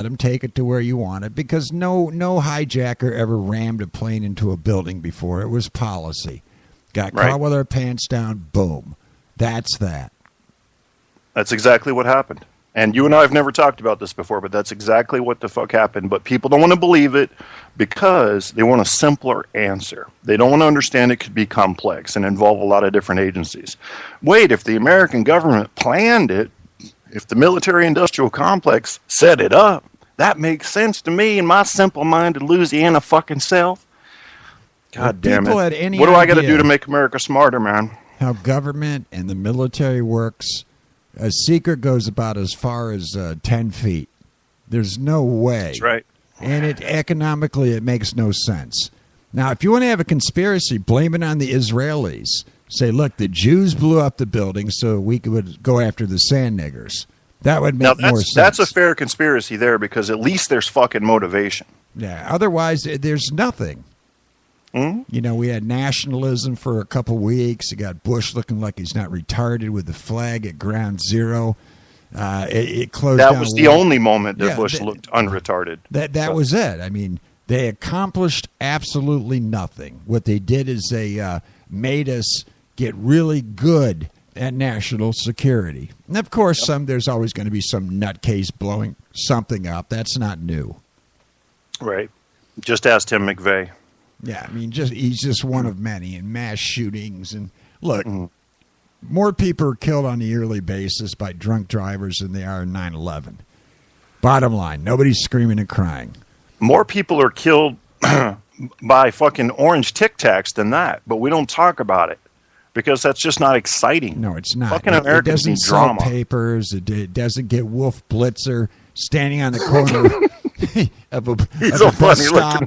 them take it to where you want it, because no hijacker ever rammed a plane into a building before. It was policy. Got caught with our pants down, boom. That's that. That's exactly what happened. And you and I have never talked about this before, but that's exactly what the fuck happened. But people don't want to believe it because they want a simpler answer. They don't want to understand it could be complex and involve a lot of different agencies. Wait, if the American government planned it, if the military-industrial complex set it up, that makes sense to me in my simple-minded Louisiana fucking self. God damn it. What do I got to do to make America smarter, man? How government and the military works, a secret goes about as far as 10 feet. There's no way. That's right. And economically, it makes no sense. Now, if you want to have a conspiracy, blame it on the Israelis. Say, look, the Jews blew up the building so we could go after the sand niggers. That would make more sense. That's a fair conspiracy there, because at least there's fucking motivation. Yeah, otherwise, there's nothing. Mm-hmm. You know, we had nationalism for a couple weeks. You got Bush looking like he's not retarded with the flag at ground zero. It closed down. That was the only moment that Bush looked unretarded. That was it. I mean, they accomplished absolutely nothing. What they did is they made us get really good at national security. And, of course, there's always going to be some nutcase blowing something up. That's not new. Right. Just ask Tim McVeigh. Yeah, I mean, he's just one of many in mass shootings. And, look, more people are killed on a yearly basis by drunk drivers than they are in 9/11. Bottom line, nobody's screaming and crying. More people are killed by fucking orange Tic Tacs than that, but we don't talk about it because that's just not exciting. No, it's not. Fucking Americans need drama. It doesn't sell papers. It doesn't get Wolf Blitzer standing on the corner of a bus stop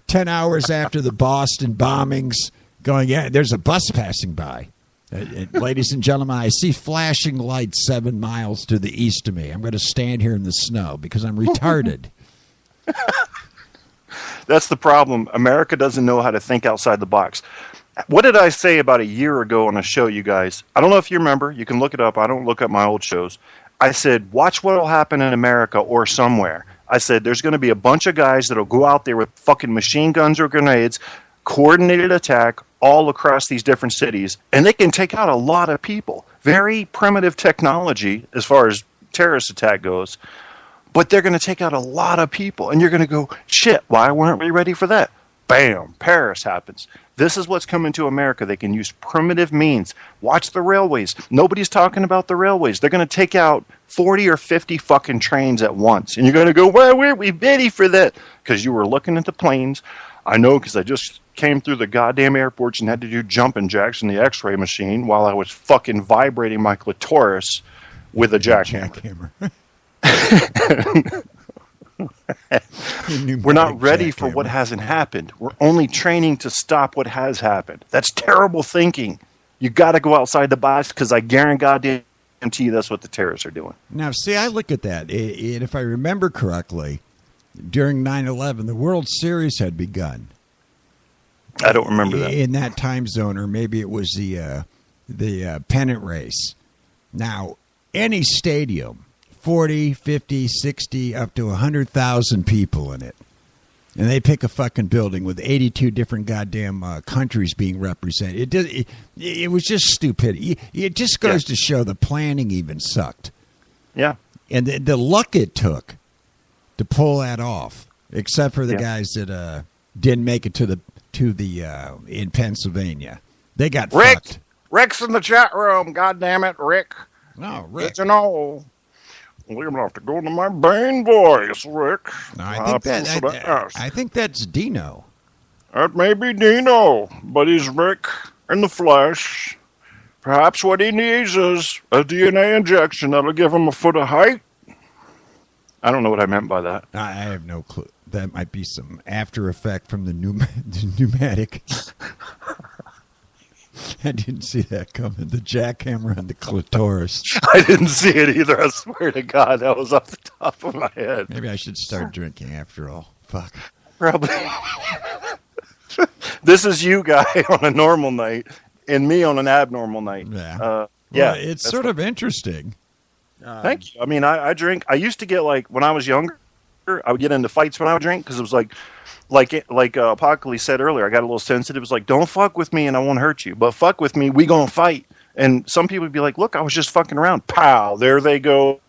10 hours after the Boston bombings going, yeah, there's a bus passing by. Ladies and gentlemen, I see flashing lights 7 miles to the east of me. I'm going to stand here in the snow because I'm retarded. That's the problem. America doesn't know how to think outside the box. What did I say about a year ago on a show, you guys? I don't know if you remember. You can look it up. I don't look up my old shows. I said, watch what will happen in America or somewhere. I said, there's going to be a bunch of guys that will go out there with fucking machine guns or grenades, coordinated attack all across these different cities, and they can take out a lot of people. Very primitive technology as far as terrorist attack goes, but they're going to take out a lot of people, and you're going to go, shit, why weren't we ready for that? Bam, Paris happens. This is what's coming to America. They can use primitive means. Watch the railways. Nobody's talking about the railways. They're going to take out 40 or 50 fucking trains at once. And you're going to go, why weren't we ready for that? Because you were looking at the planes. I know, because I just came through the goddamn airports and had to do jumping jacks in the x-ray machine while I was fucking vibrating my clitoris with a jackhammer. We're not ready for what hasn't happened. We're only training to stop what has happened. That's terrible thinking. You got to go outside the box, because I guarantee you that's what the terrorists are doing. Now, see, I look at that. And if I remember correctly, during 9/11, the World Series had begun. I don't remember that. In that time zone, or maybe it was the pennant race. Now, any stadium, 40, 50, 60, up to 100,000 people in it. And they pick a fucking building with 82 different goddamn countries being represented. It was just stupidity. It just goes to show the planning even sucked. Yeah. And the luck it took to pull that off, except for the guys that didn't make it to the in Pennsylvania. They got fucked. Rick's in the chat room. God damn it, Rick. No, Rick. It's we're going to have to go to my Bane voice, Rick. No, I think that's Dino. That may be Dino, but he's Rick in the flesh. Perhaps what he needs is a DNA injection that'll give him a foot of height. I don't know what I meant by that. I have no clue. That might be some after effect from the pneumatic. I didn't see that coming. The jackhammer on the clitoris. I didn't see it either. I swear to God, that was off the top of my head. Maybe I should start drinking after all. Fuck. Probably. This is you, guy, on a normal night, and me on an abnormal night. Yeah. It's sort of interesting. Thank you. I mean, I drink. I used to get, like, when I was younger, I would get into fights when I would drink because it was like Apocalypse said earlier. I got a little sensitive. It was like, don't fuck with me and I won't hurt you, but fuck with me, we gonna fight. And some people would be like, look, I was just fucking around. Pow, there they go.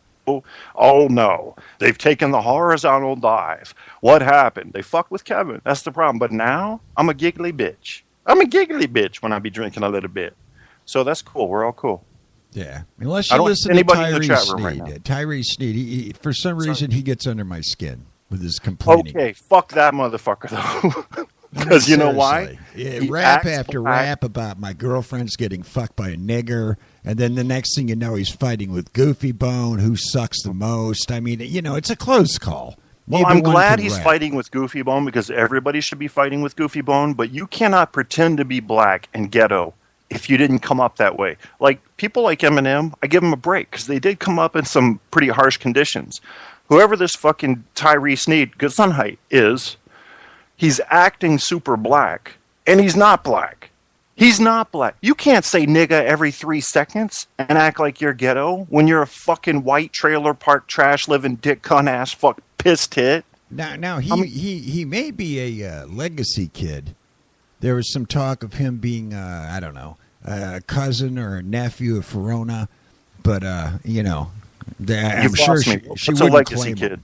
Oh no, they've taken the horizontal dive. What happened? They fucked with Kevin. That's the problem. But now I'm a giggly bitch. I'm a giggly bitch when I be drinking a little bit. So that's cool. We're all cool. Yeah, unless you listen to Tyree Sneed. Right Tyree Sneed, he, for some reason, he gets under my skin with his complaining. Okay, fuck that motherfucker, though. Because you know why? Yeah, rap after rap about my girlfriend's getting fucked by a nigger, and then the next thing you know, he's fighting with Goofy Bone, who sucks the most. I mean, you know, it's a close call. Well, I'm glad he's fighting with Goofy Bone because everybody should be fighting with Goofy Bone, but you cannot pretend to be black and ghetto if you didn't come up that way. Like, people like Eminem, I give them a break because they did come up in some pretty harsh conditions. Whoever this fucking Tyree Sneed, Gesundheit, is, he's acting super black, and he's not black. He's not black. You can't say nigga every 3 seconds and act like you're ghetto when you're a fucking white trailer park trash living dick cunt ass fuck piss tit. Now he may be a legacy kid. There was some talk of him being, I don't know, a cousin or a nephew of Verona, but, you know, I'm sure she wouldn't claim him.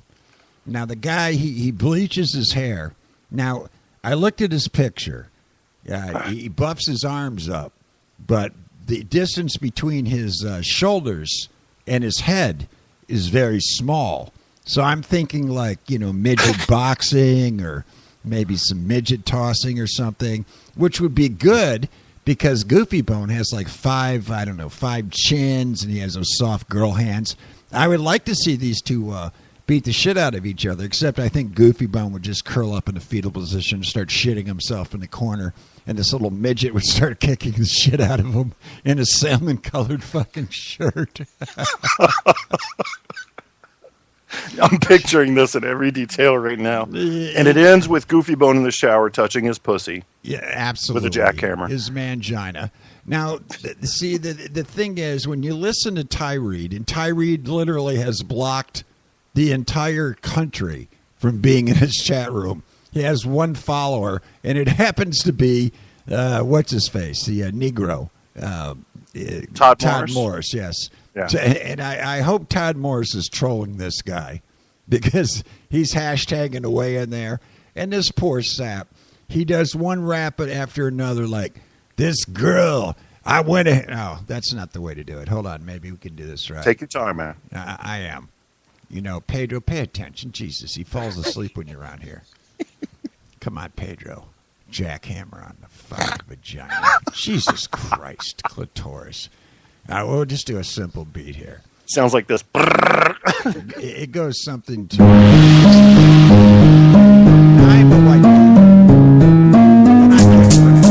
Now, the guy, he bleaches his hair. Now, I looked at his picture. He buffs his arms up, but the distance between his shoulders and his head is very small. So I'm thinking like, you know, midget boxing or maybe some midget tossing or something, which would be good because Goofy Bone has like 5 chins, and he has those soft girl hands. I would like to see these two beat the shit out of each other, except I think Goofy Bone would just curl up in a fetal position and start shitting himself in the corner, and this little midget would start kicking the shit out of him in a salmon-colored fucking shirt. I'm picturing this in every detail right now. And it ends with Goofy Bone in the shower touching his pussy. Yeah, absolutely. With a jackhammer. His mangina. Now, see, the thing is, when you listen to Tyree, and Tyree literally has blocked the entire country from being in his chat room. He has one follower, and it happens to be, what's his face? The Negro. Todd Morris, yes. Yeah. And I hope Todd Morris is trolling this guy because he's hashtagging away in there. And this poor sap, he does one rap after another like, this girl, I went ahead. No, that's not the way to do it. Hold on. Maybe we can do this right. Take your time, man. I am. You know, Pedro, pay attention. Jesus, he falls asleep when you're around here. Come on, Pedro. Jackhammer on the fucking vagina. Jesus Christ, clitoris. We'll just do a simple beat here. Sounds like this. It goes something to... I'm a white dude. And I can't rap.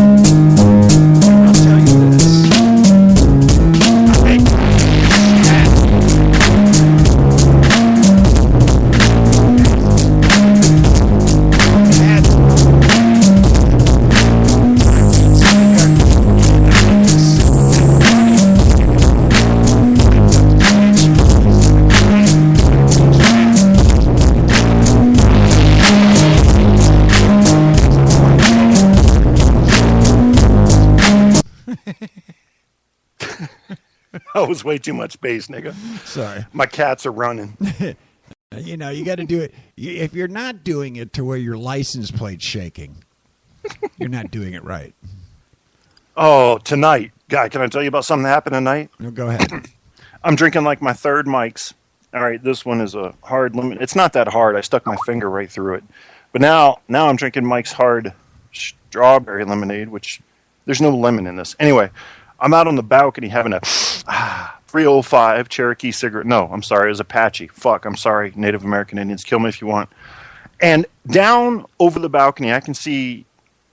I'll tell you this. That was way too much bass, nigga. Sorry. My cats are running. You know, you got to do it. If you're not doing it to where your license plate's shaking, you're not doing it right. Oh, tonight. Guy, can I tell you about something that happened tonight? No, go ahead. I'm drinking like my third Mike's. All right, this one is a hard lemon. It's not that hard. I stuck my finger right through it. But now I'm drinking Mike's hard strawberry lemonade, which there's no lemon in this. Anyway, I'm out on the balcony having a 305 Cherokee cigarette. No, I'm sorry, it was Apache. Fuck, I'm sorry, Native American Indians. Kill me if you want. And down over the balcony, I can see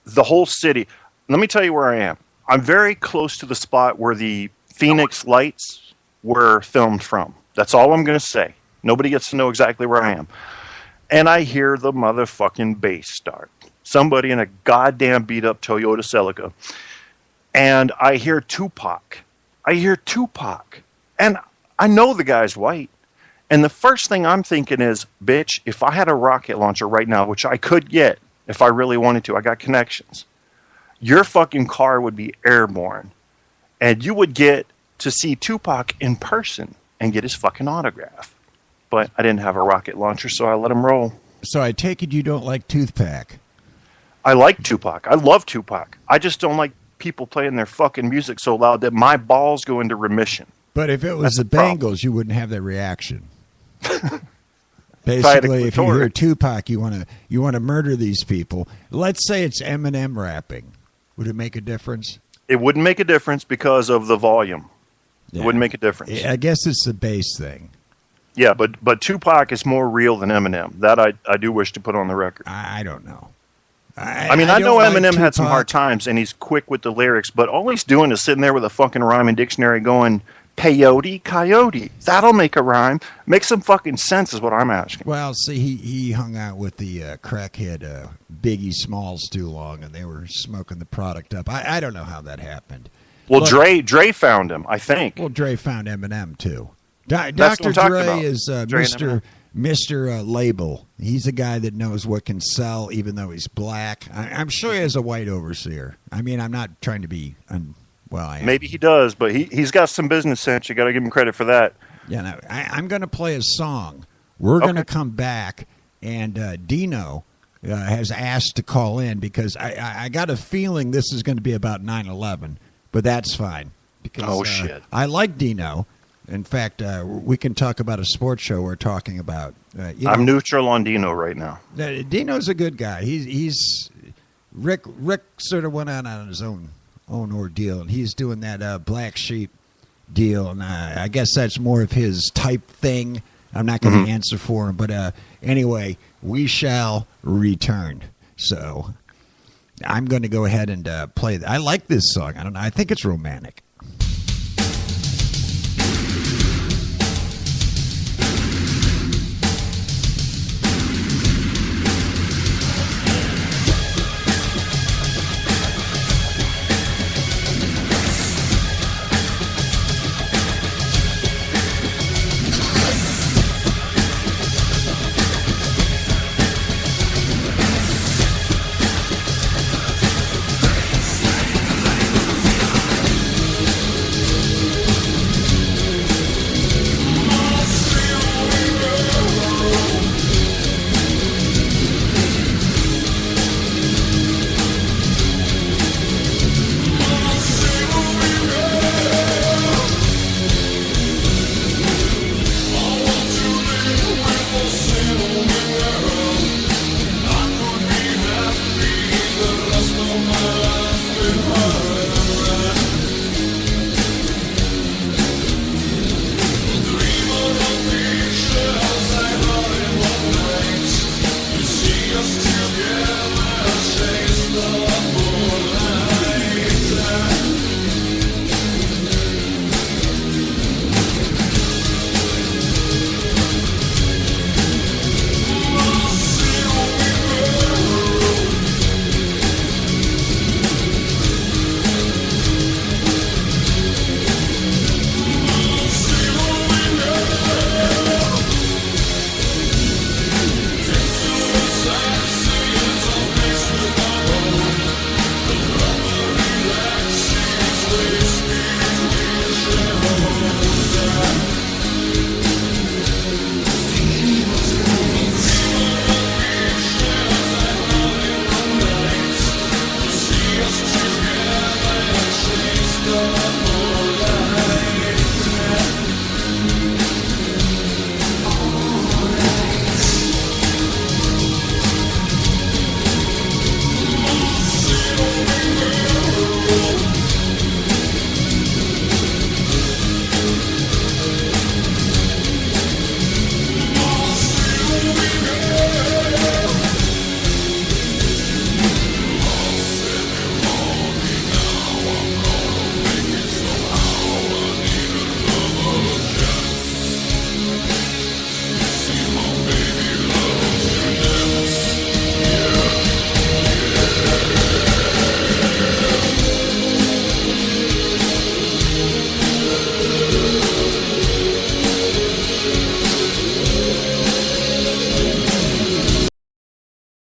the whole city. Let me tell you where I am. I'm very close to the spot where the Phoenix Lights were filmed from. That's all I'm going to say. Nobody gets to know exactly where I am. And I hear the motherfucking bass start. Somebody in a goddamn beat-up Toyota Celica. And I hear Tupac. And I know the guy's white. And the first thing I'm thinking is, bitch, if I had a rocket launcher right now, which I could get if I really wanted to, I got connections, your fucking car would be airborne. And you would get to see Tupac in person and get his fucking autograph. But I didn't have a rocket launcher, so I let him roll. So I take it you don't like Toothpack. I like Tupac. I love Tupac. I just don't like people playing their fucking music so loud that my balls go into remission. But if it was That's the the problem. Bengals, you wouldn't have that reaction. Basically, if you hear Tupac, you want to murder these people. Let's say it's Eminem rapping. Would it make a difference? It wouldn't make a difference because of the volume. Yeah. It wouldn't make a difference. I guess it's the bass thing. Yeah, but Tupac is more real than Eminem. That I do wish to put on the record. I don't know. I mean, I know don't like Eminem had some Tupac. hard times, and he's quick with the lyrics, but all he's doing is sitting there with a fucking rhyming dictionary going, peyote, coyote. That'll make a rhyme. Make some fucking sense is what I'm asking. Well, see, he hung out with the crackhead Biggie Smalls too long, and they were smoking the product up. I don't know how that happened. Well, Look, Dre found him, I think. Well, Dre found Eminem too. That's Dr. what I'm talking Dre about. is Dre and Mr. Label. He's a guy that knows what can sell, even though he's black. I'm sure he has a white overseer. I mean, I'm not trying to be I am. Maybe he does, but he's got some business sense. You got to give him credit for that. Yeah, no, I'm going to play a song. We're going to Okay. come back, and Dino has asked to call in because I got a feeling this is going to be about 9/11, but that's fine. Because, Shit. I like Dino. In fact, we can talk about a sports show we're talking about. I'm neutral on Dino right now. Dino's a good guy. He's Rick sort of went out on his own ordeal, and he's doing that Black Sheep deal, and I guess that's more of his type thing. I'm not going to answer for him, but anyway, we shall return. So I'm going to go ahead and play. I like this song. I don't know. I think it's romantic.